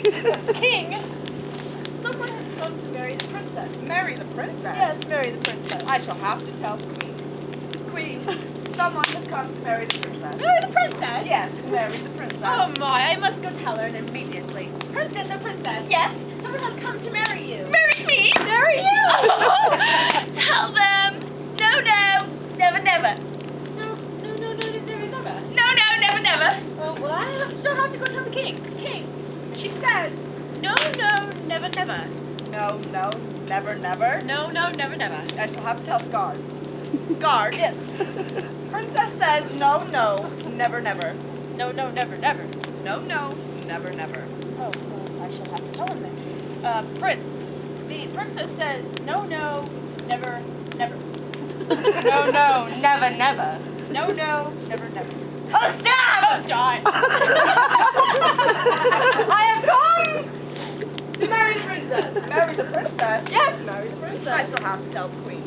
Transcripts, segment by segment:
King. Someone has come to marry the princess. Marry the princess? Yes, marry the princess. I shall have to tell the queen. Queen, someone has come to marry the princess. Marry the princess? Yes, marry the princess. Oh my, I must go tell her immediately. Princess or princess? Yes? Someone has come to marry you. Marry me? Marry you? Tell them. No, no. Never, never. No, never. No, no, never, never. Oh, well, I still have to go tell the king. King, she says, no, never, never. No, never, never. No, never, never. I shall have to tell the guard. Guard. Yes. Princess says no, never, never. No, never, never. No, never, never. Oh, well, I shall have to tell him then. Prince, the princess says no, never, never. No, never, never. No, never, never. Oh, stop! Oh, die. I have come to marry the princess. Marry the princess? Yes, marry the princess. I shall have to tell the queen.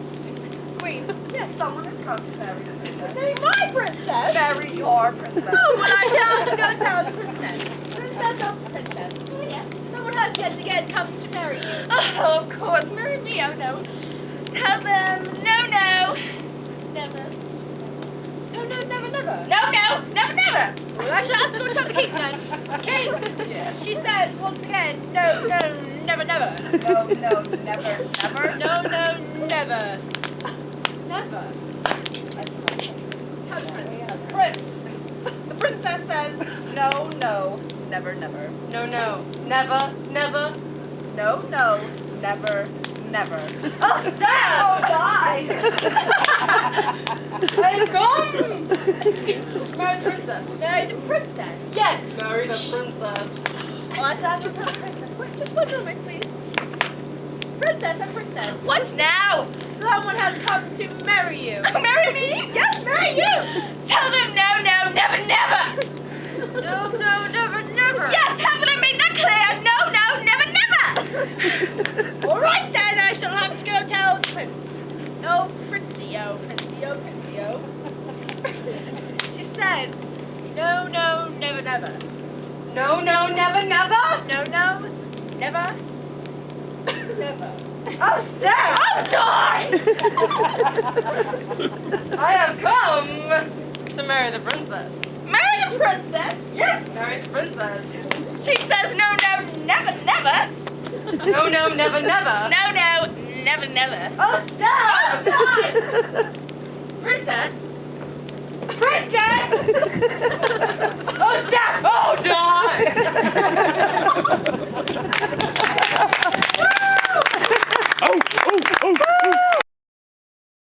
Queen, yes, someone has come to marry the princess. Marry my princess. Marry your princess. Oh, well, I shall have to go tell the princess. Princess, oh, princess. Oh, yes. Someone has yet again come to marry you. Oh, of course. Marry me. Oh, no. Tell them. No, no. Never. No, never, never. No, no. Never, never. Well, I shall have to go tell the king then. King, Yes. she says once again, no, never, never. No, never, never. No, never. Never. Prince. The princess says no, never, never. No, never, never. No, never, never. Oh, stop! Oh, die! I'm gone. Marry the princess. Marry the princess. Yes, marry the princess. Well, I shall have to tell the princess. Wait, just one moment, please. Princess, a princess. What now? Someone has come to marry you. Marry me? Yes, marry you. Tell them no, no, never, never. No, never, never. Yes, haven't I made that clear? No, no, never, never. All right then, I shall have to go tell the prince. No, Princeo. She said, no, never, never. No, never, never. No, never. Never. Oh, stop! Oh, die! I have come to marry the princess. Marry the princess? Yes, marry the princess. She says no, no, never, never. No, never, never. No, no, never, never. Oh, stop! Princess? Princess! Oh, stop! Oh, die!